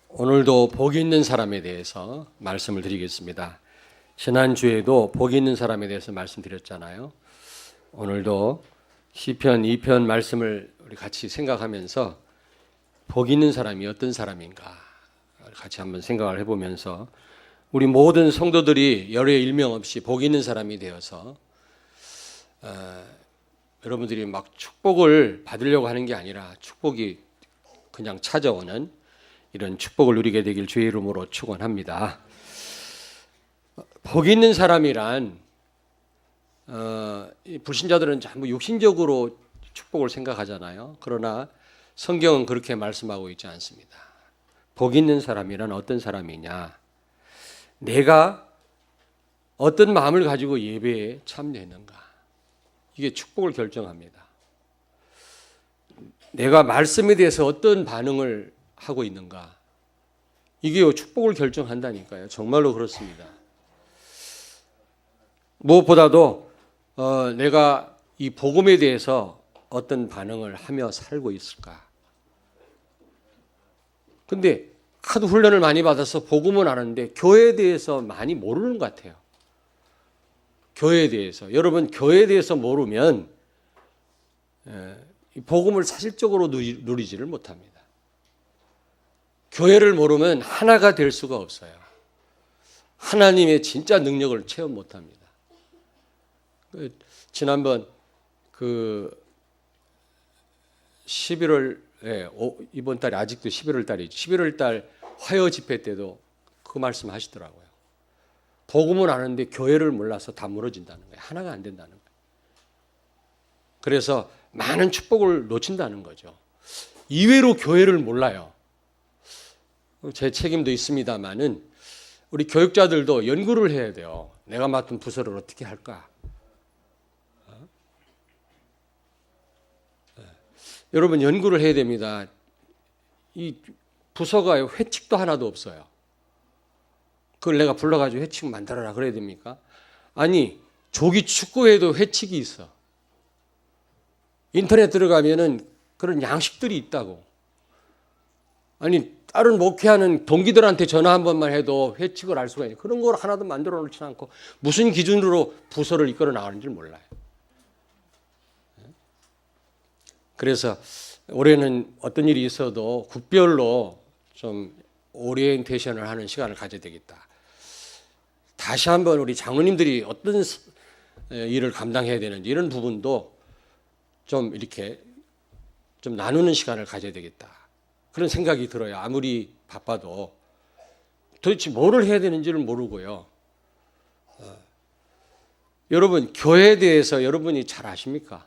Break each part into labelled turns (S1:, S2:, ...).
S1: 오늘도 복이 있는 사람에 대해서 말씀을 드리겠습니다. 지난주에도 복이 있는 사람에 대해서 말씀드렸잖아요. 오늘도 시편 2편 말씀을 우리 같이 생각하면서 복이 있는 사람이 어떤 사람인가 같이 한번 생각을 해보면서 우리 모든 성도들이 열의 일명 없이 복이 있는 사람이 되어서 여러분들이 막 축복을 받으려고 하는 게 아니라 축복이 그냥 찾아오는 이런 축복을 누리게 되길 주의 이름으로 축원합니다. 복 있는 사람이란 불신자들은 전부 육신적으로 축복을 생각하잖아요. 그러나 성경은 그렇게 말씀하고 있지 않습니다. 복 있는 사람이란 어떤 사람이냐? 내가 어떤 마음을 가지고 예배에 참여했는가? 이게 축복을 결정합니다. 내가 말씀에 대해서 어떤 반응을 하고 있는가? 이게 축복을 결정한다니까요. 정말로 그렇습니다. 무엇보다도 내가 이 복음에 대해서 어떤 반응을 하며 살고 있을까? 근데 하도 훈련을 많이 받아서 복음은 아는데 교회에 대해서 많이 모르는 것 같아요. 교회에 대해서. 여러분, 교회에 대해서 모르면 복음을 사실적으로 누리지를 못합니다. 교회를 모르면 하나가 될 수가 없어요. 하나님의 진짜 능력을 체험 못합니다. 지난번 11월에 이번 달에 아직도 11월 달이죠. 11월 달 화요 집회 때도 그 말씀 하시더라고요. 복음은 아는데 교회를 몰라서 다 무너진다는 거예요. 하나가 안 된다는 거예요. 그래서 많은 축복을 놓친다는 거죠. 이외로 교회를 몰라요. 제 책임도 있습니다만은 우리 교육자들도 연구를 해야 돼요. 내가 맡은 부서를 어떻게 할까? 여러분, 연구를 해야 됩니다. 이 부서가 회칙도 하나도 없어요. 그걸 내가 불러가지고 회칙 만들어라 그래야 됩니까? 아니, 조기 축구에도 회칙이 있어. 인터넷 들어가면은 그런 양식들이 있다고. 아니, 다른 목회하는 동기들한테 전화 한 번만 해도 회칙을 알 수가 있는 그런 걸 하나도 만들어 놓지 않고 무슨 기준으로 부서를 이끌어 나가는지 몰라요. 그래서 올해는 어떤 일이 있어도 국별로 좀 오리엔테이션을 하는 시간을 가져야 되겠다. 다시 한번 우리 장로님들이 어떤 일을 감당해야 되는지 이런 부분도 좀 이렇게 좀 나누는 시간을 가져야 되겠다. 그런 생각이 들어요. 아무리 바빠도 도대체 뭐를 해야 되는지를 모르고요. 여러분, 교회에 대해서 여러분이 잘 아십니까?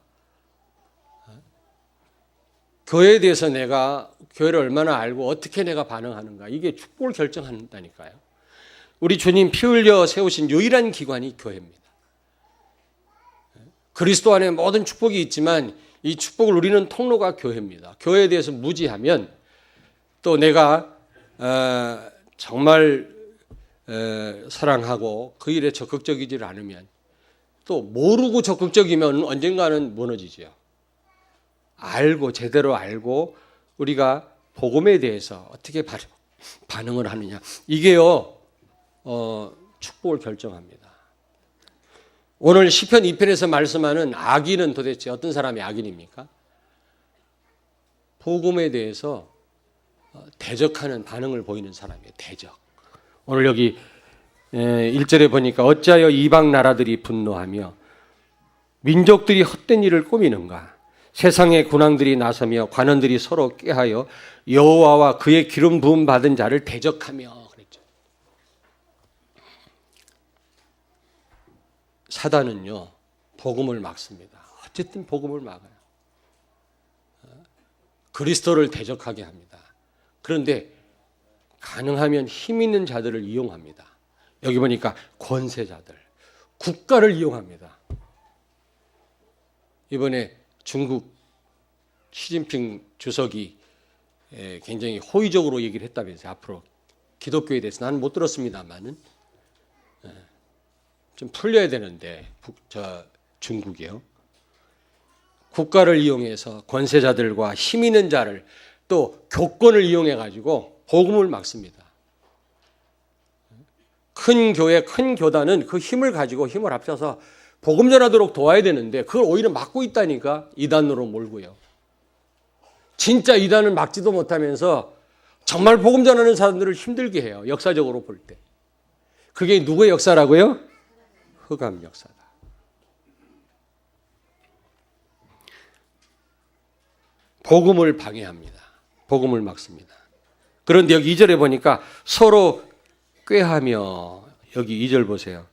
S1: 교회에 대해서 내가 교회를 얼마나 알고 어떻게 내가 반응하는가, 이게 축복을 결정한다니까요. 우리 주님 피 흘려 세우신 유일한 기관이 교회입니다. 그리스도 안에 모든 축복이 있지만 이 축복을 누리는 통로가 교회입니다. 교회에 대해서 무지하면 또 내가 정말 사랑하고 그 일에 적극적이지 않으면 또 모르고 적극적이면 언젠가는 무너지죠. 알고 제대로 알고 우리가 복음에 대해서 어떻게 반응을 하느냐, 이게요 축복을 결정합니다. 오늘 시편 2편에서 말씀하는 악인은 도대체 어떤 사람이 악인입니까? 복음에 대해서 대적하는 반응을 보이는 사람이에요. 대적. 오늘 여기 1절에 보니까 어찌하여 이방 나라들이 분노하며 민족들이 헛된 일을 꾸미는가? 세상의 군왕들이 나서며 관원들이 서로 꾀하여 여호와와 그의 기름 부음 받은 자를 대적하며 그랬죠. 사단은요 복음을 막습니다. 어쨌든 복음을 막아요. 그리스도를 대적하게 합니다. 그런데 가능하면 힘 있는 자들을 이용합니다. 여기 보니까 권세자들, 국가를 이용합니다. 이번에 중국 시진핑 주석이 굉장히 호의적으로 얘기를 했다면서요. 앞으로 기독교에 대해서 나는 못 들었습니다만은 좀 풀려야 되는데 중국이요. 국가를 이용해서 권세자들과 힘 있는 자를 또 교권을 이용해 가지고 복음을 막습니다. 큰 교회, 큰 교단은 그 힘을 가지고 힘을 합쳐서 복음 전하도록 도와야 되는데 그걸 오히려 막고 있다니까. 이단으로 몰고요. 진짜 이단을 막지도 못하면서 정말 복음 전하는 사람들을 힘들게 해요. 역사적으로 볼 때. 그게 누구의 역사라고요? 흑암 역사다. 복음을 방해합니다. 복음을 막습니다. 그런데 여기 2절에 보니까 서로 꾀하며, 여기 2절 보세요.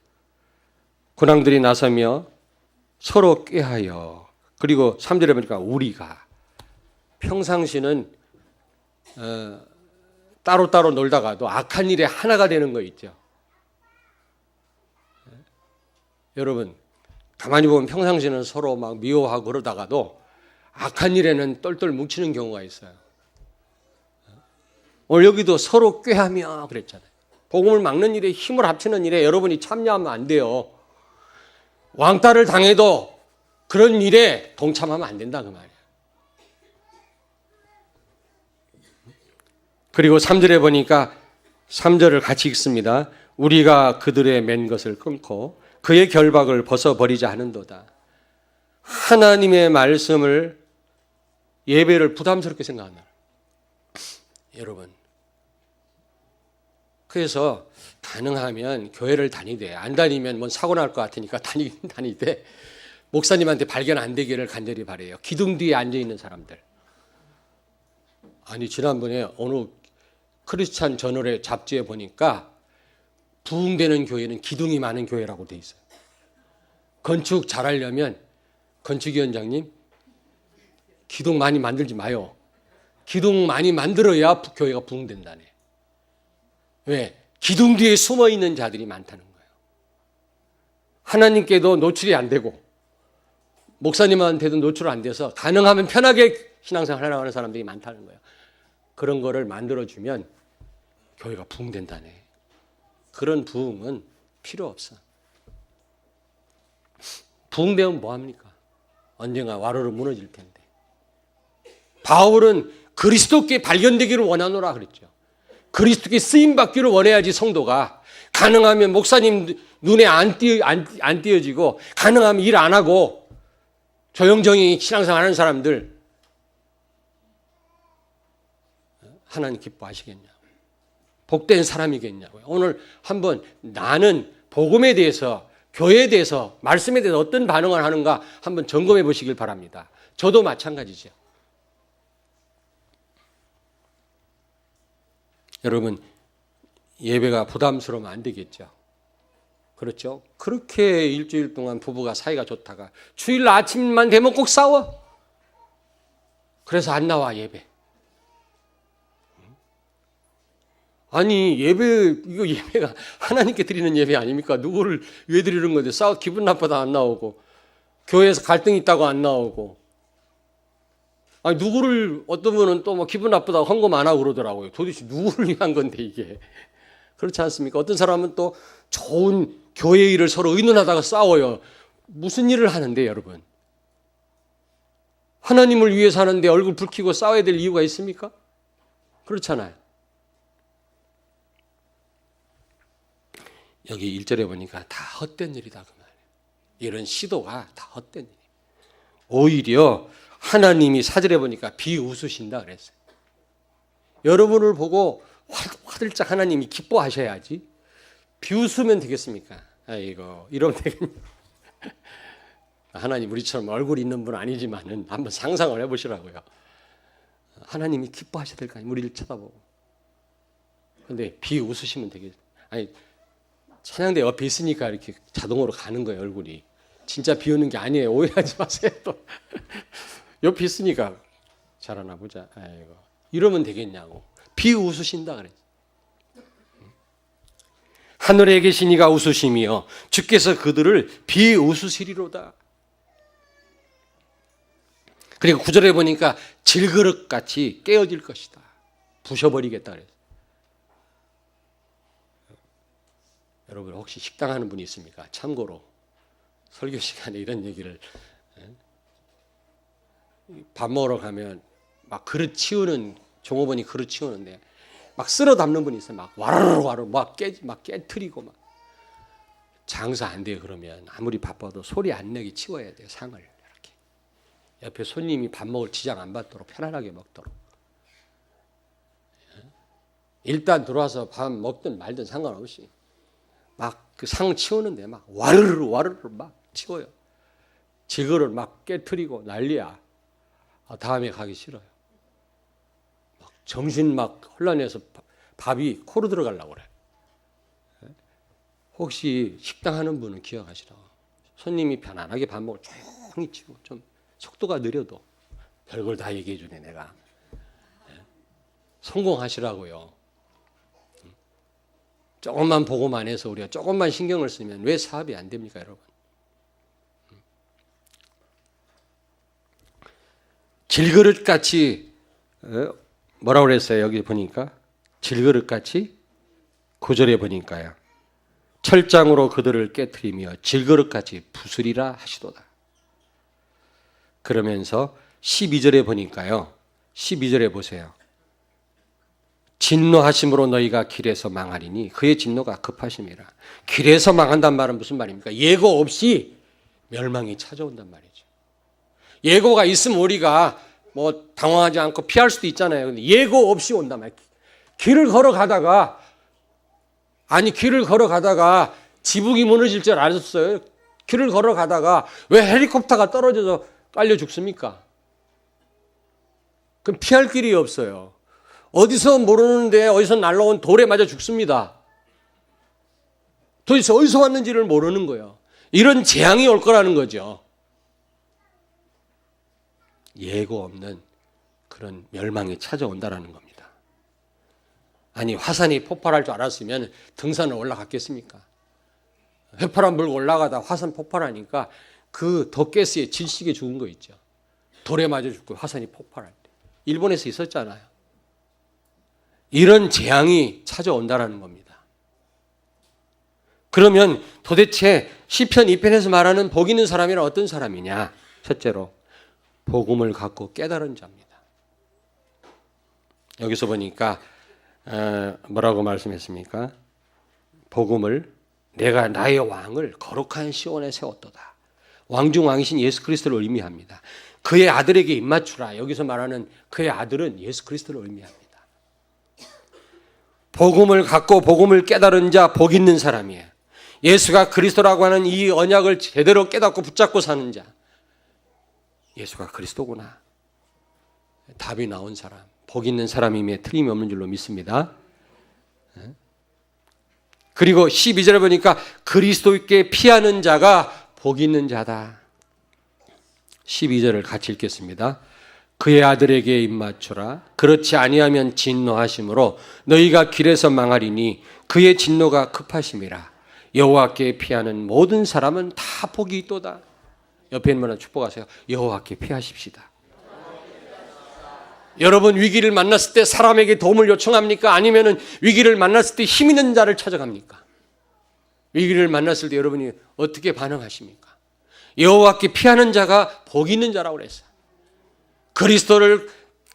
S1: 군왕들이 나서며 서로 꾀하여, 그리고 3절에 보니까 우리가, 평상시는 따로따로 놀다가도 악한 일에 하나가 되는 거 있죠. 여러분 가만히 보면 평상시는 서로 막 미워하고 그러다가도 악한 일에는 똘똘 뭉치는 경우가 있어요. 오늘 여기도 서로 꾀하며 그랬잖아요. 복음을 막는 일에, 힘을 합치는 일에 여러분이 참여하면 안 돼요. 왕따를 당해도 그런 일에 동참하면 안 된다 그 말이에요. 그리고 3절에 보니까 3절을 같이 읽습니다. 우리가 그들의 맨 것을 끊고 그의 결박을 벗어버리자 하는도다. 하나님의 말씀을, 예배를 부담스럽게 생각하는 여러분. 그래서 가능하면 교회를 다니되, 안 다니면 뭔 사고 날 것 같으니까 다니되 목사님한테 발견 안 되기를 간절히 바라요. 기둥 뒤에 앉아있는 사람들. 아니 지난번에 어느 크리스찬 저널의 잡지에 보니까 부흥되는 교회는 기둥이 많은 교회라고 돼 있어요. 건축 잘하려면 건축위원장님 기둥 많이 만들지 마요. 기둥 많이 만들어야 교회가 부흥된다네. 왜? 기둥 뒤에 숨어 있는 자들이 많다는 거예요. 하나님께도 노출이 안 되고 목사님한테도 노출 안 돼서 가능하면 편하게 신앙생활 하려고 사람들이 많다는 거예요. 그런 거를 만들어주면 교회가 부흥된다네. 그런 부흥은 필요 없어. 부흥되면 뭐합니까? 언젠가 와르르 무너질 텐데. 바울은 그리스도께 발견되기를 원하노라 그랬죠. 그리스도께 쓰임받기를 원해야지 성도가. 가능하면 목사님 눈에 안 띄어지고 가능하면 일 안 하고 조용조용히 신앙생활 하는 사람들 하나님 기뻐하시겠냐고. 복된 사람이겠냐고요. 오늘 한번 나는 복음에 대해서, 교회에 대해서, 말씀에 대해서 어떤 반응을 하는가 한번 점검해 보시길 바랍니다. 저도 마찬가지죠. 여러분 예배가 부담스러우면 안 되겠죠. 그렇죠? 그렇게 일주일 동안 부부가 사이가 좋다가 주일 아침만 되면 꼭 싸워. 그래서 안 나와 예배. 아니 이거 예배가 하나님께 드리는 예배 아닙니까? 누구를 왜 드리는 건데 싸워 기분 나쁘다 안 나오고 교회에서 갈등 있다고 안 나오고 아니 누구를 어떤 분은 또 뭐 기분 나쁘다고 헌금 안 하고 그러더라고요. 도대체 누구를 위한 건데 이게 그렇지 않습니까? 어떤 사람은 또 좋은 교회 일을 서로 의논하다가 싸워요. 무슨 일을 하는데 여러분? 하나님을 위해서 하는데 얼굴 붉히고 싸워야 될 이유가 있습니까? 그렇잖아요. 여기 1절에 보니까 다 헛된 일이다 그 말이에요. 이런 시도가 다 헛된 일이에요. 오히려 하나님이 4절에 보니까 비웃으신다 그랬어요. 여러분을 보고 화들짝 하나님이 기뻐하셔야지 비웃으면 되겠습니까? 아이고 이러면 되겠냐. 하나님 우리처럼 얼굴 있는 분 아니지만은 한번 상상을 해보시라고요. 하나님이 기뻐하셔야 될 거 아니에요. 우리를 쳐다보고. 근데 비웃으시면 되겠죠. 아니 찬양대 옆에 있으니까 이렇게 자동으로 가는 거예요 얼굴이. 진짜 비웃는 게 아니에요. 오해하지 마세요. 또 옆에 있으니까 잘하나 보자. 아이고 이러면 되겠냐고. 비웃으신다 그랬어요. 하늘에 계신 이가 웃으심이요 주께서 그들을 비웃으시리로다. 그리고 9절에 보니까 질그릇같이 깨어질 것이다. 부셔버리겠다 그랬어요. 여러분 혹시 식당 하는 분이 있습니까? 참고로 설교 시간에 이런 얘기를 밥 먹으러 가면 막 그릇 치우는 종업원이 그릇 치우는데 막 쓸어 담는 분이 있어요. 막 와르르 막 깨트리고 막. 장사 안 돼요. 그러면 아무리 바빠도 소리 안 내게 치워야 돼요. 상을 이렇게. 옆에 손님이 밥 먹을 지장 안 받도록 편안하게 먹도록. 일단 들어와서 밥 먹든 말든 상관없이 막 그 상 치우는데 막 와르르 막 치워요. 제거를 막 깨트리고 난리야. 다음에 가기 싫어요. 막 정신 막 혼란해서 밥이 코로 들어가려고 그래. 혹시 식당 하는 분은 기억하시라고. 손님이 편안하게 밥 먹을 조용히 치고 좀 속도가 느려도 별걸 다 얘기해 주네 내가. 성공하시라고요. 조금만 보고만 해서 우리가 조금만 신경을 쓰면 왜 사업이 안 됩니까 여러분. 질그릇같이 뭐라고 그랬어요 여기 보니까. 질그릇같이 9절에 보니까요. 철장으로 그들을 깨트리며 질그릇같이 부수리라 하시도다. 그러면서 12절에 보니까요. 12절에 보세요. 진노하심으로 너희가 길에서 망하리니 그의 진노가 급하심이라. 길에서 망한단 말은 무슨 말입니까? 예고 없이 멸망이 찾아온단 말이죠. 예고가 있으면 우리가 뭐 당황하지 않고 피할 수도 있잖아요. 근데 예고 없이 온단 말이에요. 길을 걸어가다가 지붕이 무너질 줄 알았어요. 길을 걸어가다가 왜 헬리콥터가 떨어져서 깔려 죽습니까? 그럼 피할 길이 없어요. 어디서 모르는데 어디서 날라온 돌에 맞아 죽습니다. 도대체 어디서 왔는지를 모르는 거예요. 이런 재앙이 올 거라는 거죠. 예고 없는 그런 멸망이 찾아온다라는 겁니다. 아니 화산이 폭발할 줄 알았으면 등산을 올라갔겠습니까? 휘파람 불고 올라가다 화산 폭발하니까 그 덧가스에 질식에 죽은 거 있죠. 돌에 맞아 죽고 화산이 폭발할 때. 일본에서 있었잖아요. 이런 재앙이 찾아온다라는 겁니다. 그러면 도대체 시편 2편에서 말하는 복 있는 사람이란 어떤 사람이냐? 첫째로 복음을 갖고 깨달은 자입니다. 여기서 보니까 뭐라고 말씀했습니까? 복음을 내가 나의 왕을 거룩한 시온에 세웠도다. 왕 중 왕이신 예수 그리스도를 의미합니다. 그의 아들에게 입맞추라. 여기서 말하는 그의 아들은 예수 그리스도를 의미합니다. 복음을 갖고 복음을 깨달은 자 복 있는 사람이에요. 예수가 그리스도라고 하는 이 언약을 제대로 깨닫고 붙잡고 사는 자. 예수가 그리스도구나. 답이 나온 사람, 복 있는 사람임에 틀림이 없는 줄로 믿습니다. 그리고 12절에 보니까 그리스도께 피하는 자가 복 있는 자다. 12절을 같이 읽겠습니다. 그의 아들에게 입맞추라. 그렇지 아니하면 진노하심으로 너희가 길에서 망하리니 그의 진노가 급하심이라. 여호와께 피하는 모든 사람은 다 복이 있도다. 옆에 있는 분은 축복하세요. 여호와께 피하십시다. 여러분 위기를 만났을 때 사람에게 도움을 요청합니까? 아니면 위기를 만났을 때 힘 있는 자를 찾아갑니까? 위기를 만났을 때 여러분이 어떻게 반응하십니까? 여호와께 피하는 자가 복 있는 자라고 그랬어요. 그리스도를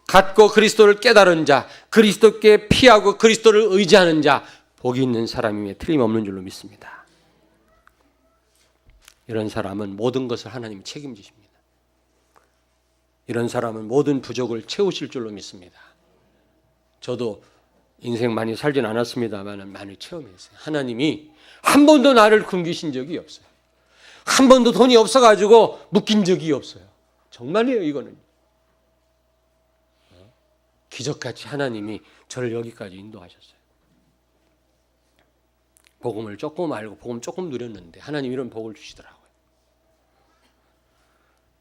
S1: 갖고 그리스도를 깨달은 자, 그리스도께 피하고 그리스도를 의지하는 자, 복이 있는 사람임에 틀림없는 줄로 믿습니다. 이런 사람은 모든 것을 하나님이 책임지십니다. 이런 사람은 모든 부족을 채우실 줄로 믿습니다. 저도 인생 많이 살진 않았습니다만 많이 체험했어요. 하나님이 한 번도 나를 굶기신 적이 없어요. 한 번도 돈이 없어가지고 묶인 적이 없어요. 정말이에요 이거는. 기적같이 하나님이 저를 여기까지 인도하셨어요. 복음을 조금 알고 복음 조금 누렸는데 하나님 이런 복을 주시더라고요.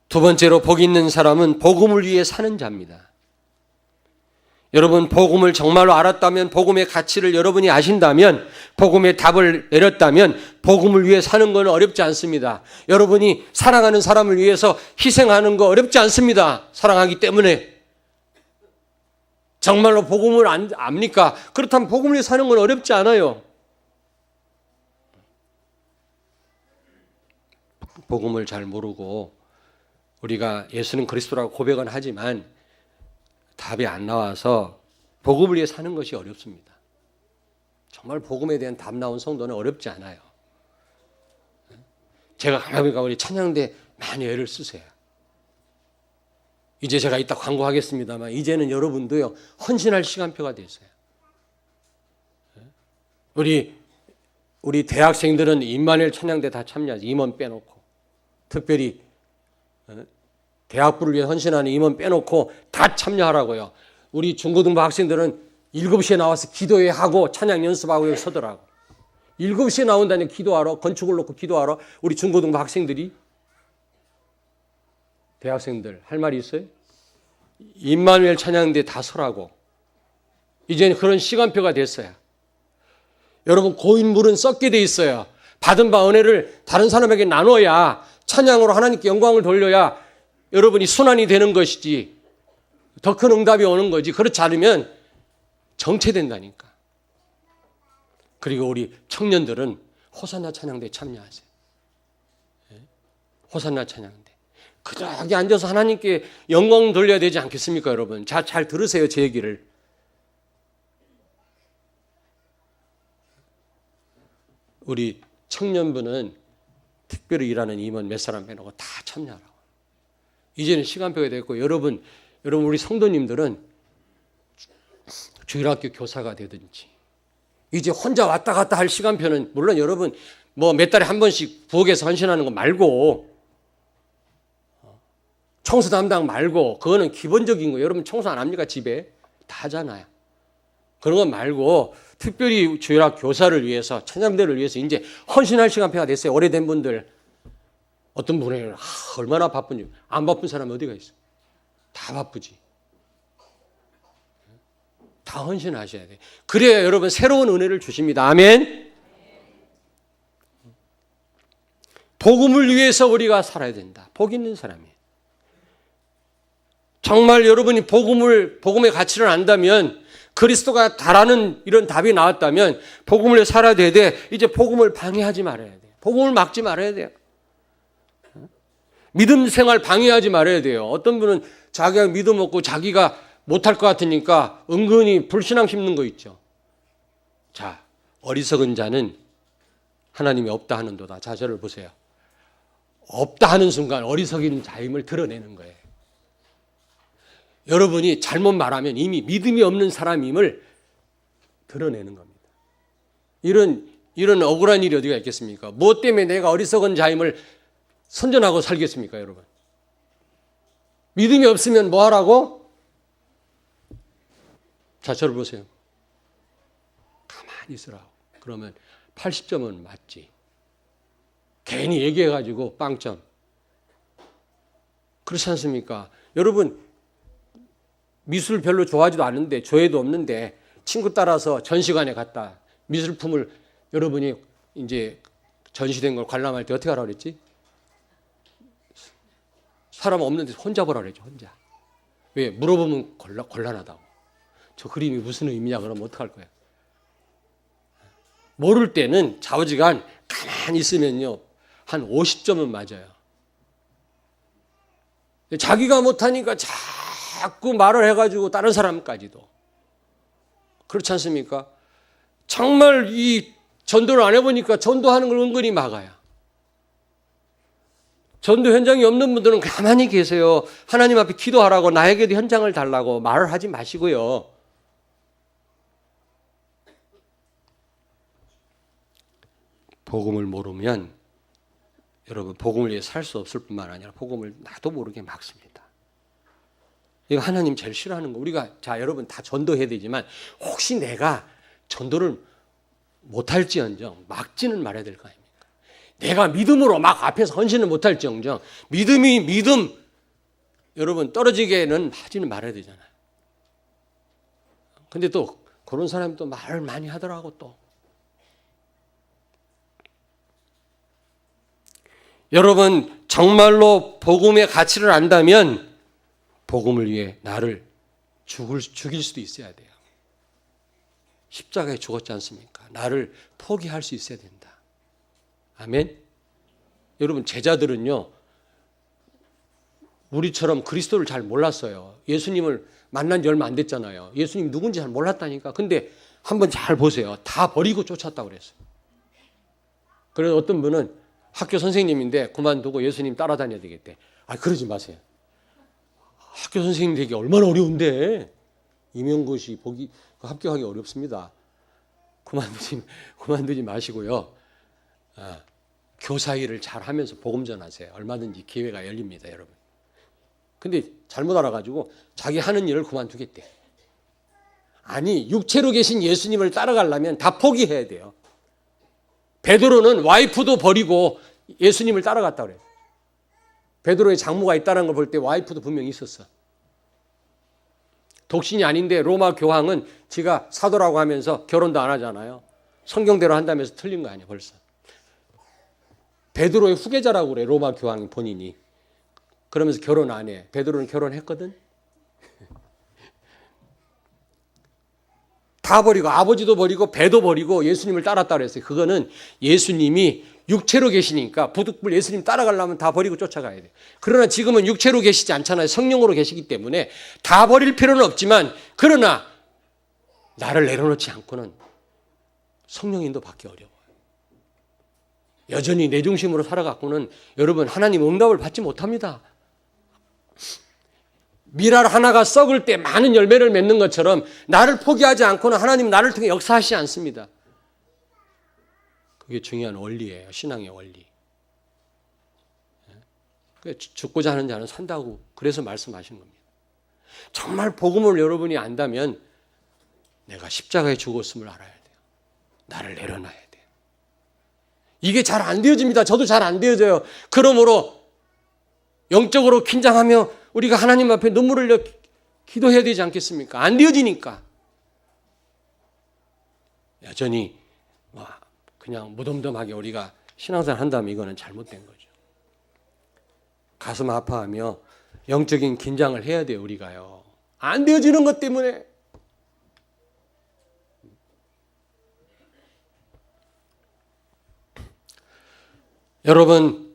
S1: 두 번째로 복 있는 사람은 복음을 위해 사는 자입니다. 여러분 복음을 정말로 알았다면, 복음의 가치를 여러분이 아신다면, 복음의 답을 내렸다면 복음을 위해 사는 건 어렵지 않습니다. 여러분이 사랑하는 사람을 위해서 희생하는 거 어렵지 않습니다. 사랑하기 때문에. 정말로 복음을 압니까? 그렇다면 복음을 위해 사는 건 어렵지 않아요. 복음을 잘 모르고 우리가 예수는 그리스도라고 고백은 하지만 답이 안 나와서 복음을 위해 사는 것이 어렵습니다. 정말 복음에 대한 답 나온 성도는 어렵지 않아요. 제가 하나님과 우리 찬양대 많이 애를 쓰세요. 이제 제가 이따 광고하겠습니다만 이제는 여러분도요 헌신할 시간표가 됐어요. 우리 대학생들은 임마누엘 찬양대 다 참여하지. 임원 빼놓고 특별히 대학부를 위해 헌신하는 임원 빼놓고 다 참여하라고요. 우리 중고등부 학생들은 7시에 나와서 기도회 하고 찬양 연습하고 여기 서더라고. 7시에 나온다니 기도하러, 건축을 놓고 기도하러. 우리 중고등부 학생들이, 대학생들 할 말이 있어요? 임마누엘 찬양대 다 서라고. 이제는 그런 시간표가 됐어요. 여러분, 고인물은 썩게 돼 있어요. 받은 바 은혜를 다른 사람에게 나눠야, 찬양으로 하나님께 영광을 돌려야 여러분이 순환이 되는 것이지, 더 큰 응답이 오는 거지. 그렇지 않으면 정체된다니까. 그리고 우리 청년들은 호산나 찬양대에 참여하세요. 호산나 찬양대. 그저기 앉아서 하나님께 영광 돌려야 되지 않겠습니까, 여러분? 잘 들으세요, 제 얘기를. 우리 청년부는 특별히 일하는 임원 몇 사람 빼놓고 다 참여하라고. 이제는 시간표가 됐고, 여러분 우리 성도님들은 주일학교 교사가 되든지, 이제 혼자 왔다 갔다 할 시간표는, 물론 여러분 뭐 몇 달에 한 번씩 부엌에서 헌신하는 거 말고, 청소 담당 말고, 그거는 기본적인 거. 여러분 청소 안 합니까? 집에 다 하잖아요. 그런 거 말고 특별히 주일학 교사를 위해서, 찬양대를 위해서 이제 헌신할 시간표가 됐어요. 오래된 분들. 어떤 분이 얼마나 바쁜지. 안 바쁜 사람이 어디가 있어? 다 바쁘지. 다 헌신하셔야 돼요. 그래야 여러분 새로운 은혜를 주십니다. 아멘. 복음을 위해서 우리가 살아야 된다. 복 있는 사람이에요. 정말 여러분이 복음의 가치를 안다면, 그리스도가 다라는 이런 답이 나왔다면 복음을 살아야 돼. 이제 복음을 방해하지 말아야 돼요. 복음을 막지 말아야 돼요. 믿음 생활 방해하지 말아야 돼요. 어떤 분은 자기가 믿음 없고 자기가 못할 것 같으니까 은근히 불신앙 심는 거 있죠. 자, 어리석은 자는 하나님이 없다 하는도다. 자, 저를 보세요. 없다 하는 순간 어리석인 자임을 드러내는 거예요. 여러분이 잘못 말하면 이미 믿음이 없는 사람임을 드러내는 겁니다. 이런 억울한 일이 어디가 있겠습니까? 무엇 때문에 내가 어리석은 자임을 선전하고 살겠습니까, 여러분? 믿음이 없으면 뭐 하라고? 자, 저를 보세요. 가만히 있으라고. 그러면 80점은 맞지. 괜히 얘기해가지고 빵점. 그렇지 않습니까? 여러분, 미술 별로 좋아하지도 않는데, 조예도 없는데 친구 따라서 전시관에 갔다. 미술품을 여러분이 이제 전시된 걸 관람할 때 어떻게 하라고 그랬지? 사람 없는데 혼자 보라 그랬죠. 혼자. 왜? 물어보면 곤란하다고. 저 그림이 무슨 의미냐 그러면 어떡할 거야? 모를 때는 좌우지간 가만히 있으면요 한 50점은 맞아요. 자기가 못하니까 자꾸 말을 해가지고 다른 사람까지도. 그렇지 않습니까? 정말 이 전도를 안 해보니까 전도하는 걸 은근히 막아요. 전도 현장이 없는 분들은 가만히 계세요. 하나님 앞에 기도하라고, 나에게도 현장을 달라고 말을 하지 마시고요. 복음을 모르면 여러분 복음을 위해 살 수 없을 뿐만 아니라 복음을 나도 모르게 막습니다. 이거 하나님 제일 싫어하는 거. 우리가 자 여러분 다 전도해야 되지만 혹시 내가 전도를 못할지언정 막지는 말아야 될 거 아닙니까? 내가 믿음으로 막 앞에서 헌신을 못할지언정 믿음 여러분 떨어지게는 하지는 말아야 되잖아요. 근데 또 그런 사람이 또 말을 많이 하더라고 또. 여러분 정말로 복음의 가치를 안다면 복음을 위해 나를 죽일 수도 있어야 돼요. 십자가에 죽었지 않습니까? 나를 포기할 수 있어야 된다. 아멘. 여러분 제자들은요 우리처럼 그리스도를 잘 몰랐어요. 예수님을 만난 지 얼마 안 됐잖아요. 예수님 누군지 잘 몰랐다니까. 근데 한번 잘 보세요. 다 버리고 쫓았다고 그랬어요. 그래서 어떤 분은 학교 선생님인데 그만두고 예수님 따라다녀야 되겠대. 그러지 마세요. 학교 선생님 되기 얼마나 어려운데. 임용고시 합격하기 어렵습니다. 그만두지 마시고요. 교사 일을 잘 하면서 복음 전하세요. 얼마든지 기회가 열립니다, 여러분. 근데 잘못 알아가지고 자기 하는 일을 그만두겠대. 아니, 육체로 계신 예수님을 따라가려면 다 포기해야 돼요. 베드로는 와이프도 버리고 예수님을 따라갔다 그래요. 베드로의 장모가 있다는 걸 볼 때 와이프도 분명히 있었어. 독신이 아닌데 로마 교황은 지가 사도라고 하면서 결혼도 안 하잖아요. 성경대로 한다면서 틀린 거 아니에요, 벌써. 베드로의 후계자라고 그래, 로마 교황이 본인이. 그러면서 결혼 안 해. 베드로는 결혼했거든. 다 버리고 아버지도 버리고 배도 버리고 예수님을 따랐다 그랬어요. 그거는 예수님이 육체로 계시니까 부득불 예수님 따라가려면 다 버리고 쫓아가야 돼요. 그러나 지금은 육체로 계시지 않잖아요. 성령으로 계시기 때문에 다 버릴 필요는 없지만, 그러나 나를 내려놓지 않고는 성령 인도 받기 어려워요. 여전히 내 중심으로 살아갖고는 여러분 하나님 응답을 받지 못합니다. 밀알 하나가 썩을 때 많은 열매를 맺는 것처럼 나를 포기하지 않고는 하나님 나를 통해 역사하시지 않습니다. 그게 중요한 원리예요. 신앙의 원리. 죽고자 하는 자는 산다고 그래서 말씀하신 겁니다. 정말 복음을 여러분이 안다면 내가 십자가에 죽었음을 알아야 돼요. 나를 내려놔야 돼요. 이게 잘 안 되어집니다. 저도 잘 안 되어져요. 그러므로 영적으로 긴장하며 우리가 하나님 앞에 눈물을 흘려 기도해야 되지 않겠습니까? 안 되어지니까. 여전히 그냥 무덤덤하게 우리가 신앙생활 한다면 이거는 잘못된 거죠. 가슴 아파하며 영적인 긴장을 해야 돼요, 우리가요. 안 되어지는 것 때문에. 여러분,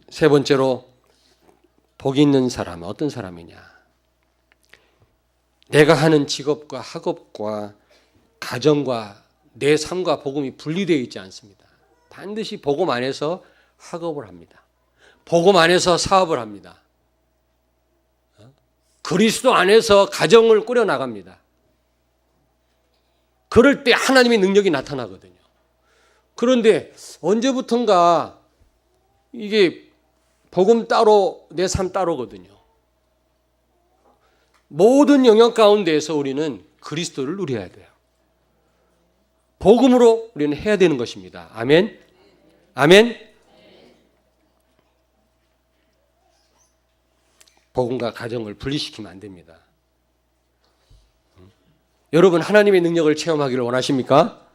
S1: 세 번째로 복이 있는 사람은 어떤 사람이냐? 내가 하는 직업과 학업과 가정과 내 삶과 복음이 분리되어 있지 않습니다. 반드시 복음 안에서 학업을 합니다. 복음 안에서 사업을 합니다. 그리스도 안에서 가정을 꾸려나갑니다. 그럴 때 하나님의 능력이 나타나거든요. 그런데 언제부턴가 이게 복음 따로 내 삶 따로거든요. 모든 영역 가운데에서 우리는 그리스도를 누려야 돼요. 복음으로 우리는 해야 되는 것입니다. 아멘. 아멘. 복음과 가정을 분리시키면 안 됩니다. 여러분 하나님의 능력을 체험하기를 원하십니까?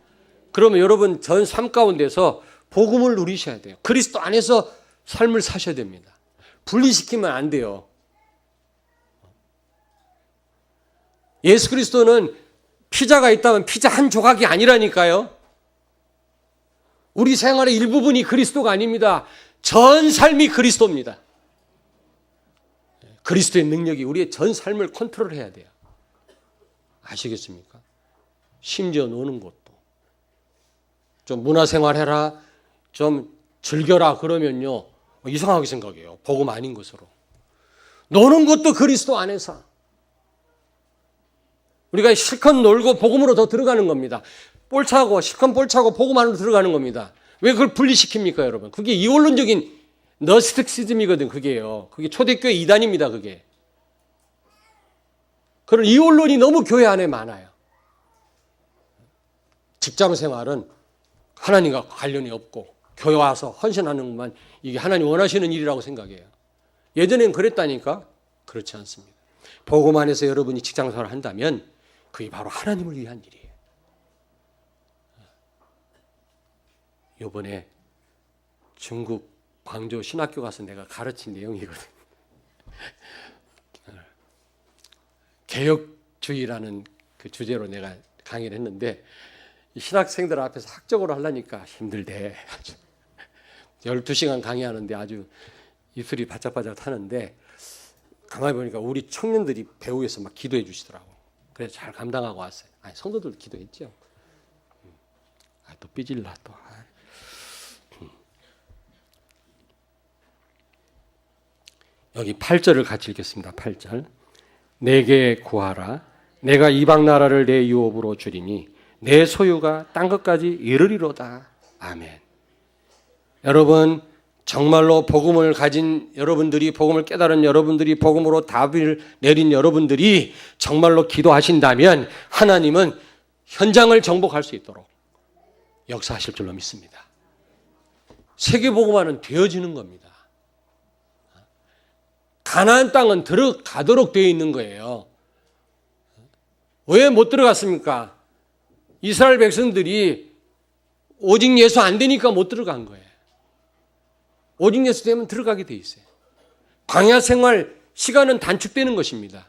S1: 그러면 여러분 전 삶 가운데서 복음을 누리셔야 돼요. 그리스도 안에서 삶을 사셔야 됩니다. 분리시키면 안 돼요. 예수 그리스도는 피자가 있다면 피자 한 조각이 아니라니까요. 우리 생활의 일부분이 그리스도가 아닙니다. 전 삶이 그리스도입니다. 그리스도의 능력이 우리의 전 삶을 컨트롤해야 돼요. 아시겠습니까? 심지어 노는 것도. 좀 문화생활해라, 좀 즐겨라 그러면요 이상하게 생각해요. 복음 아닌 것으로. 노는 것도 그리스도 안에서. 우리가 실컷 놀고 복음으로 더 들어가는 겁니다. 실컷 볼 차고 복음 안으로 들어가는 겁니다. 왜 그걸 분리시킵니까, 여러분? 그게 이원론적인 너스틱시즘이거든, 그게요. 그게 초대교회 이단입니다, 그게. 그런 이원론이 너무 교회 안에 많아요. 직장 생활은 하나님과 관련이 없고 교회 와서 헌신하는 것만 이게 하나님 원하시는 일이라고 생각해요. 예전엔 그랬다니까? 그렇지 않습니다. 복음 안에서 여러분이 직장 생활을 한다면 그게 바로 하나님을 위한 일이에요. 이번에 중국 광주 신학교 가서 내가 가르친 내용이거든. 개혁주의라는 그 주제로 내가 강의를 했는데 신학생들 앞에서 학적으로 하려니까 힘들대. 12시간 강의하는데 아주 입술이 바짝바짝 타는데 가만히 보니까 우리 청년들이 배후에서 막 기도해 주시더라고. 그래서 잘 감당하고 왔어요. 아니, 성도들도 기도했죠. 또 삐질라 또. 여기 8절을 같이 읽겠습니다. 8절. 내게 구하라. 내가 이방 나라를 내 유업으로 주리니 내 소유가 땅 끝까지 이르리로다. 아멘. 여러분, 정말로 복음을 가진 여러분들이, 복음을 깨달은 여러분들이, 복음으로 답을 내린 여러분들이 정말로 기도하신다면 하나님은 현장을 정복할 수 있도록 역사하실 줄로 믿습니다. 세계복음화는 되어지는 겁니다. 가나안 땅은 들어가도록 되어 있는 거예요. 왜 못 들어갔습니까? 이스라엘 백성들이 오직 예수 안 되니까 못 들어간 거예요. 오직 예수 되면 들어가게 돼 있어요. 광야 생활 시간은 단축되는 것입니다.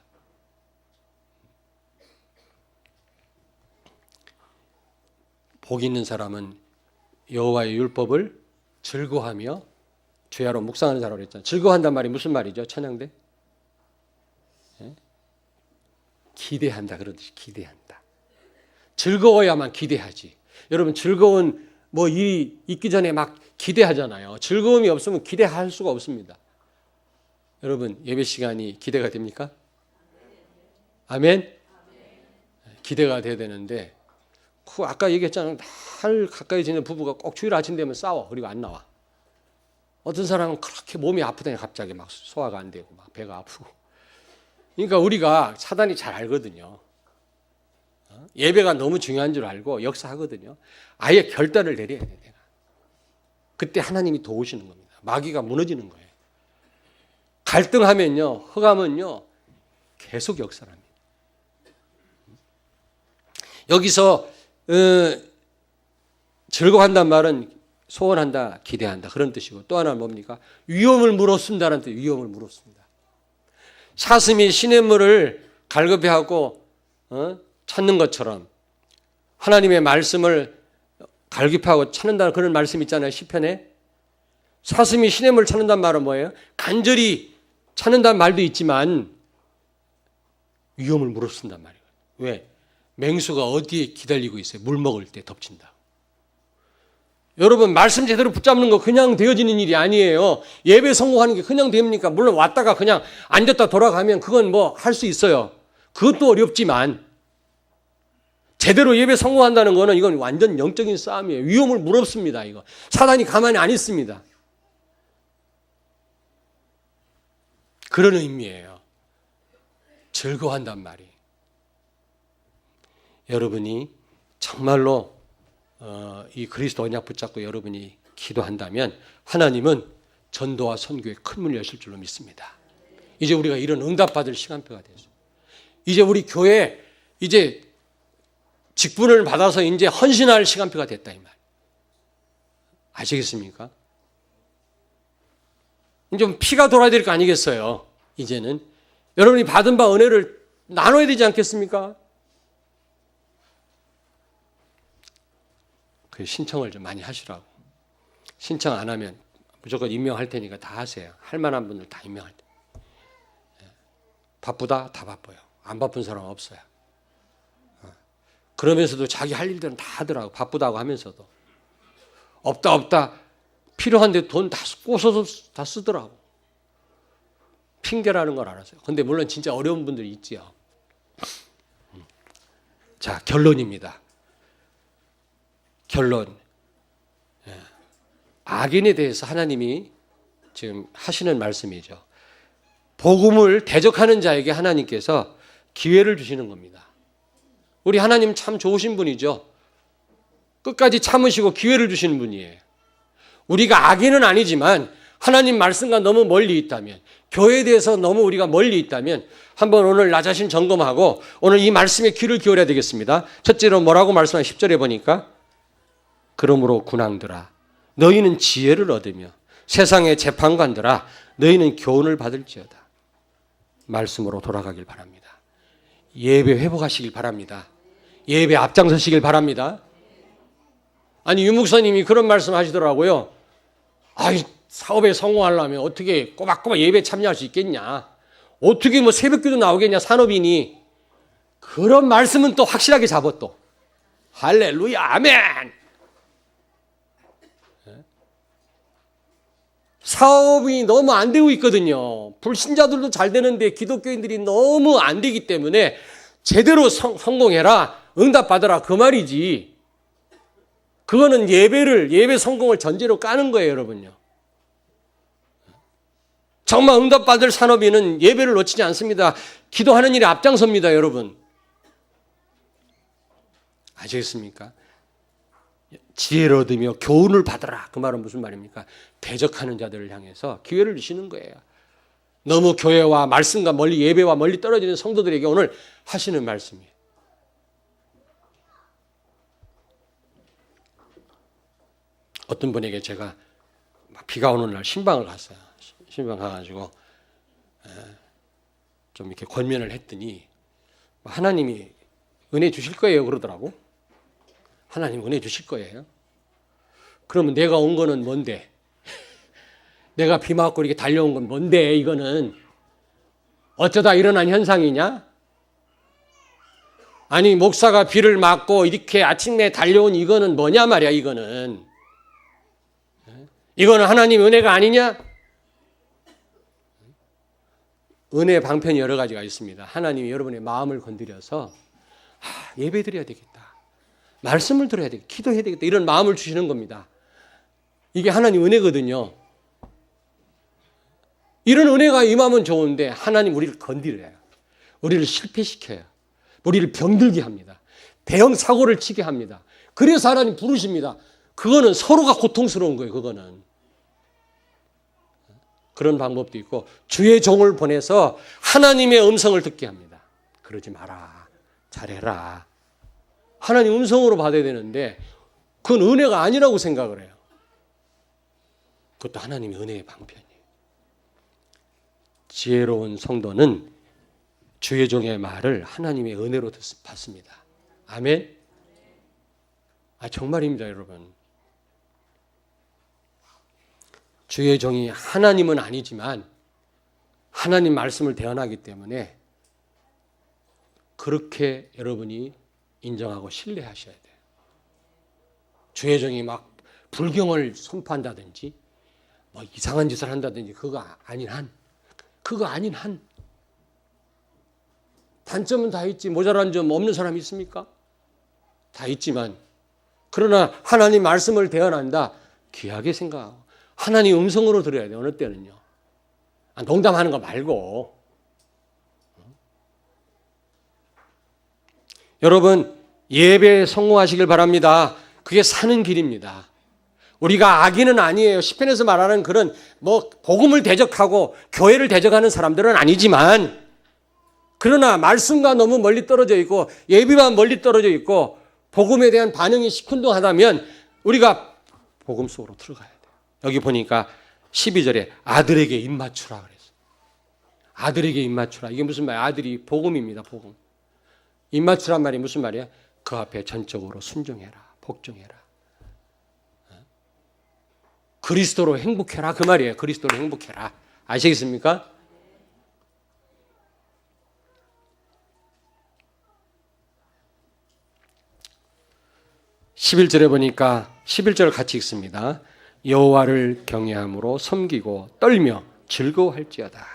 S1: 복 있는 사람은 여호와의 율법을 즐거워하며 주야로 묵상하는 자라고 그랬잖아요. 즐거워한단 말이 무슨 말이죠? 천양대? 예? 기대한다 그러듯이 기대한다. 즐거워야만 기대하지. 여러분 즐거운 일이 있기 전에 막 기대하잖아요. 즐거움이 없으면 기대할 수가 없습니다. 여러분 예배 시간이 기대가 됩니까? 아멘? 기대가 돼야 되는데 아까 얘기했잖아요. 날 가까이 지내는 부부가 꼭 주일 아침 되면 싸워. 그리고 안 나와. 어떤 사람은 그렇게 몸이 아프다니 갑자기 막 소화가 안 되고 막 배가 아프고. 그러니까 우리가 사단이 잘 알거든요. 예배가 너무 중요한 줄 알고 역사하거든요. 아예 결단을 내려야 돼, 내가. 그때 하나님이 도우시는 겁니다. 마귀가 무너지는 거예요. 갈등하면요, 흑암은요, 계속 역사를 합니다. 여기서 즐거워한단 말은 소원한다, 기대한다 그런 뜻이고 또 하나는 뭡니까? 위험을 물었습니다라는 뜻. 위험을 물었습니다. 사슴이 시냇물을 갈급해하고 찾는 것처럼 하나님의 말씀을 갈급하고 찾는다는 그런 말씀 있잖아요. 시편에. 사슴이 시냇물을 찾는다는 말은 뭐예요? 간절히 찾는다는 말도 있지만 위험을 물었습니다는 말이에요. 왜? 맹수가 어디에 기다리고 있어요? 물 먹을 때 덮친다. 여러분 말씀 제대로 붙잡는 거 그냥 되어지는 일이 아니에요. 예배 성공하는 게 그냥 됩니까? 물론 왔다가 그냥 앉았다 돌아가면 그건 할 수 있어요. 그것도 어렵지만 제대로 예배 성공한다는 거는 이건 완전 영적인 싸움이에요. 위험을 무릅습니다. 이거 사단이 가만히 안 있습니다. 그런 의미예요. 즐거워한단 말이. 여러분이 정말로 이 그리스도 언약 붙잡고 여러분이 기도한다면 하나님은 전도와 선교에 큰 문을 여실 줄로 믿습니다. 이제 우리가 이런 응답받을 시간표가 됐어요. 이제 우리 교회 이제 직분을 받아서 이제 헌신할 시간표가 됐다 이 말. 아시겠습니까? 이제 좀 피가 돌아야 될 거 아니겠어요? 이제는 여러분이 받은 바 은혜를 나눠야 되지 않겠습니까? 그 신청을 좀 많이 하시라고. 신청 안 하면 무조건 임명할 테니까 다 하세요. 할 만한 분들 다 임명할 때. 바쁘다? 다 바빠요. 안 바쁜 사람 없어요. 그러면서도 자기 할 일들은 다 하더라고. 바쁘다고 하면서도. 없다. 필요한데 돈 다 꼬셔서 다 쓰더라고. 핑계라는 걸 알았어요. 근데 물론 진짜 어려운 분들이 있지요. 자, 결론입니다. 결론. 악인에 대해서 하나님이 지금 하시는 말씀이죠. 복음을 대적하는 자에게 하나님께서 기회를 주시는 겁니다. 우리 하나님 참 좋으신 분이죠. 끝까지 참으시고 기회를 주시는 분이에요. 우리가 악인은 아니지만 하나님 말씀과 너무 멀리 있다면, 교회에 대해서 너무 우리가 멀리 있다면 한번 오늘 나 자신 점검하고 오늘 이 말씀에 귀를 기울여야 되겠습니다. 첫째로 뭐라고 말씀한 10절에 보니까 그러므로 군왕들아 너희는 지혜를 얻으며 세상의 재판관들아 너희는 교훈을 받을지어다. 말씀으로 돌아가길 바랍니다. 예배 회복하시길 바랍니다. 예배 앞장서시길 바랍니다. 아니 유목사님이 그런 말씀 하시더라고요. 사업에 성공하려면 어떻게 꼬박꼬박 예배 참여할 수 있겠냐? 어떻게 뭐 새벽기도 나오겠냐? 산업인이. 그런 말씀은 또 확실하게 잡아 또. 할렐루야, 아멘. 사업이 너무 안 되고 있거든요. 불신자들도 잘 되는데 기독교인들이 너무 안 되기 때문에 제대로 성공해라, 응답받아라, 그 말이지. 그거는 예배 성공을 전제로 까는 거예요, 여러분요. 정말 응답받을 산업인은 예배를 놓치지 않습니다. 기도하는 일에 앞장섭니다, 여러분. 아시겠습니까? 지혜를 얻으며 교훈을 받아라. 그 말은 무슨 말입니까? 대적하는 자들을 향해서 기회를 주시는 거예요. 너무 교회와 말씀과 멀리, 예배와 멀리 떨어지는 성도들에게 오늘 하시는 말씀이에요. 어떤 분에게 제가 비가 오는 날 신방을 갔어요. 신방 가가지고 좀 이렇게 권면을 했더니 하나님이 은혜 주실 거예요 그러더라고. 하나님 은혜 주실 거예요. 그러면 내가 온 거는 뭔데? 내가 비 맞고 이렇게 달려온 건 뭔데? 이거는 어쩌다 일어난 현상이냐? 아니 목사가 비를 맞고 이렇게 아침에 달려온 이거는 뭐냐 말이야. 이거는 하나님 은혜가 아니냐? 은혜 방편이 여러 가지가 있습니다. 하나님이 여러분의 마음을 건드려서 예배 드려야 되겠다, 말씀을 들어야 되겠다, 기도해야 되겠다, 이런 마음을 주시는 겁니다. 이게 하나님 은혜거든요. 이런 은혜가 임하면 좋은데 하나님 우리를 건드려요. 우리를 실패시켜요. 우리를 병들게 합니다. 대형 사고를 치게 합니다. 그래서 하나님 부르십니다. 그거는 서로가 고통스러운 거예요. 그거는. 그런 방법도 있고 주의 종을 보내서 하나님의 음성을 듣게 합니다. 그러지 마라, 잘해라. 하나님 음성으로 받아야 되는데 그건 은혜가 아니라고 생각을 해요. 그것도 하나님의 은혜의 방편이에요. 지혜로운 성도는 주의 종의 말을 하나님의 은혜로 받습니다. 아멘. 정말입니다, 여러분. 주의 종이 하나님은 아니지만 하나님 말씀을 대언하기 때문에 그렇게 여러분이 인정하고 신뢰하셔야 돼요. 주의 종이 막 불경을 선포한다든지 뭐 이상한 짓을 한다든지 그거 아닌 한 단점은 다 있지, 모자란 점 없는 사람이 있습니까? 다 있지만 그러나 하나님 말씀을 대언한다, 귀하게 생각하고 하나님 음성으로 들어야 돼요. 어느 때는요. 농담하는 거 말고. 여러분 예배에 성공하시길 바랍니다. 그게 사는 길입니다. 우리가 악인은 아니에요. 시편에서 말하는 그런 복음을 대적하고 교회를 대적하는 사람들은 아니지만, 그러나 말씀과 너무 멀리 떨어져 있고 예배만 멀리 떨어져 있고 복음에 대한 반응이 시큰둥하다면 우리가 복음 속으로 들어가야 돼요. 여기 보니까 12절에 아들에게 입 맞추라 그랬어요. 아들에게 입 맞추라. 이게 무슨 말이야? 아들이 복음입니다. 복음. 입 맞추란 말이 무슨 말이야? 그 앞에 전적으로 순종해라, 복종해라. 그리스도로 행복해라, 그 말이에요. 그리스도로 행복해라. 아시겠습니까? (11절에) 보니까 11절 같이 읽습니다. 여호와를 경외함으로 섬기고 떨며 즐거워할지어다.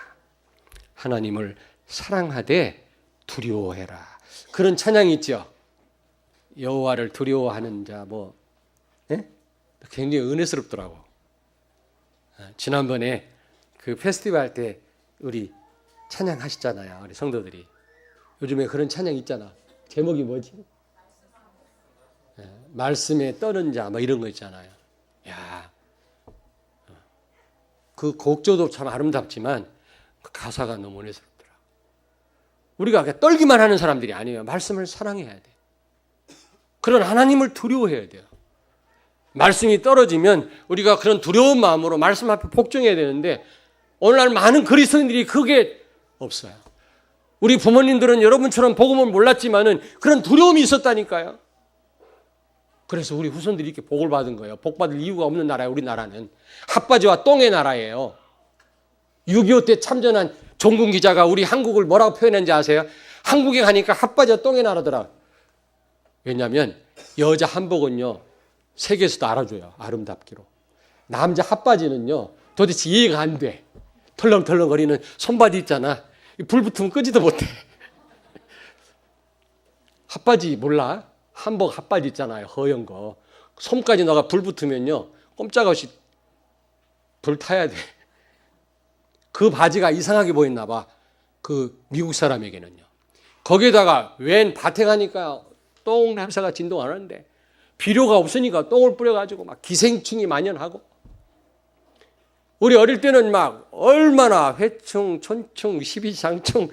S1: 하나님을 사랑하되 두려워해라. 그런 찬양이 있죠. 여호와를 두려워하는 자 굉장히 은혜스럽더라고. 지난번에 그 페스티벌 때 우리 찬양하셨잖아요. 우리 성도들이. 요즘에 그런 찬양 있잖아. 제목이 뭐지? 말씀에 떠는 자 이런 거 있잖아요. 야, 그 곡조도 참 아름답지만 그 가사가 너무 은혜스럽더라. 우리가 그냥 떨기만 하는 사람들이 아니에요. 말씀을 사랑해야 돼. 그런 하나님을 두려워해야 돼요. 말씀이 떨어지면 우리가 그런 두려운 마음으로 말씀 앞에 복종해야 되는데 오늘날 많은 그리스도인들이 그게 없어요. 우리 부모님들은 여러분처럼 복음을 몰랐지만은 그런 두려움이 있었다니까요. 그래서 우리 후손들이 이렇게 복을 받은 거예요. 복 받을 이유가 없는 나라예요. 우리나라는 핫바지와 똥의 나라예요. 6.25 때 참전한 종군 기자가 우리 한국을 뭐라고 표현했는지 아세요? 한국에 가니까 핫바지와 똥의 나라더라. 왜냐하면 여자 한복은요 세계에서도 알아줘요. 아름답기로. 남자 핫바지는요 도대체 이해가 안 돼. 털렁털렁거리는 손바지 있잖아. 불 붙으면 끄지도 못해. 핫바지 몰라? 한복 핫바지 있잖아요. 허연 거. 손까지 너가 불 붙으면요 꼼짝없이 불 타야 돼. 그 바지가 이상하게 보였나 봐. 그 미국 사람에게는요. 거기에다가 웬 밭에 가니까 똥 냄새가 진동 안 하는데 비료가 없으니까 똥을 뿌려가지고 막 기생충이 만연하고, 우리 어릴 때는 막 얼마나 회충, 촌충, 십이장충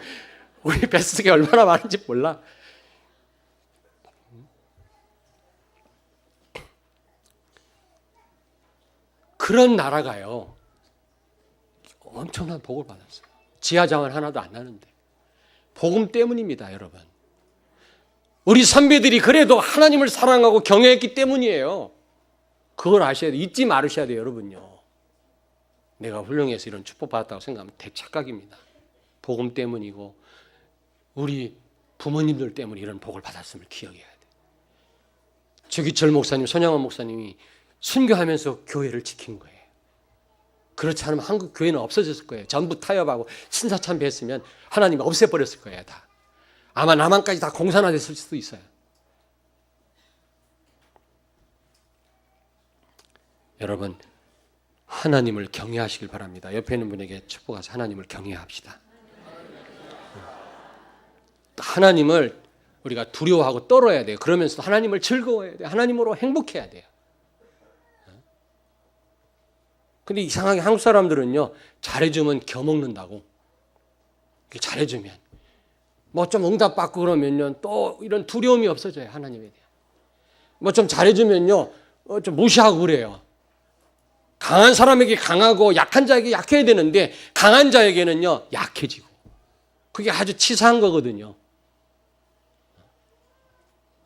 S1: 우리 뱃속에 얼마나 많은지 몰라. 그런 나라가요 엄청난 복을 받았어요. 지하장은 하나도 안 나는데 복음 때문입니다. 여러분, 우리 선배들이 그래도 하나님을 사랑하고 경외했기 때문이에요. 그걸 아셔야 돼요. 잊지 말으셔야 돼요. 여러분요, 내가 훌륭해서 이런 축복받았다고 생각하면 대착각입니다. 복음 때문이고 우리 부모님들 때문에 이런 복을 받았음을 기억해야 돼요. 최기철 목사님, 손양원 목사님이 순교하면서 교회를 지킨 거예요. 그렇지 않으면 한국 교회는 없어졌을 거예요. 전부 타협하고 신사참배했으면 하나님이 없애버렸을 거예요. 다. 아마 남한까지 다 공산화됐을 수도 있어요. 여러분, 하나님을 경외하시길 바랍니다. 옆에 있는 분에게 축복하세요. 하나님을 경외합시다. 하나님을 우리가 두려워하고 떨어야 돼요. 그러면서 하나님을 즐거워해야 돼요. 하나님으로 행복해야 돼요. 근데 이상하게 한국 사람들은요 잘해주면 겨먹는다고. 잘해주면 뭐 좀 응답받고 그러면요 또 이런 두려움이 없어져요. 하나님에 대한. 뭐 좀 잘해주면요 좀 무시하고 그래요. 강한 사람에게 강하고 약한 자에게 약해야 되는데 강한 자에게는요 약해지고, 그게 아주 치사한 거거든요.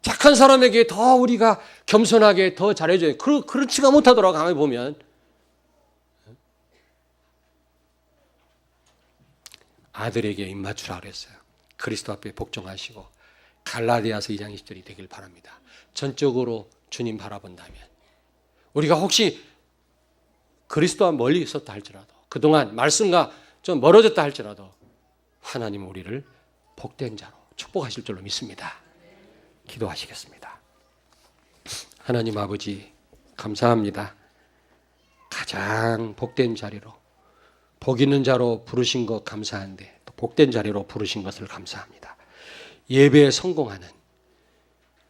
S1: 착한 사람에게 더 우리가 겸손하게 더 잘해줘요. 그렇지가 못하더라고. 가만히 보면 아들에게 입맞추라 그랬어요. 그리스도 앞에 복종하시고 갈라디아서 2장 20절이 되길 바랍니다. 전적으로 주님 바라본다면, 우리가 혹시 그리스도와 멀리 있었다 할지라도, 그동안 말씀과 좀 멀어졌다 할지라도 하나님 우리를 복된 자로 축복하실 줄로 믿습니다. 기도하시겠습니다. 하나님 아버지 감사합니다. 가장 복된 자리로, 복 있는 자로 부르신 것 감사한데 또 복된 자리로 부르신 것을 감사합니다. 예배에 성공하는,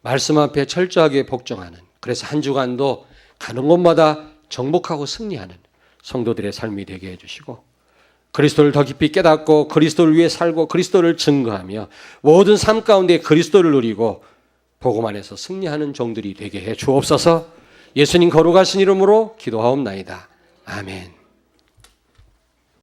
S1: 말씀 앞에 철저하게 복종하는, 그래서 한 주간도 가는 곳마다 정복하고 승리하는 성도들의 삶이 되게 해주시고, 그리스도를 더 깊이 깨닫고 그리스도를 위해 살고 그리스도를 증거하며 모든 삶 가운데 그리스도를 누리고 복음 안에서 승리하는 종들이 되게 해 주옵소서. 예수님 거룩하신 이름으로 기도하옵나이다. 아멘.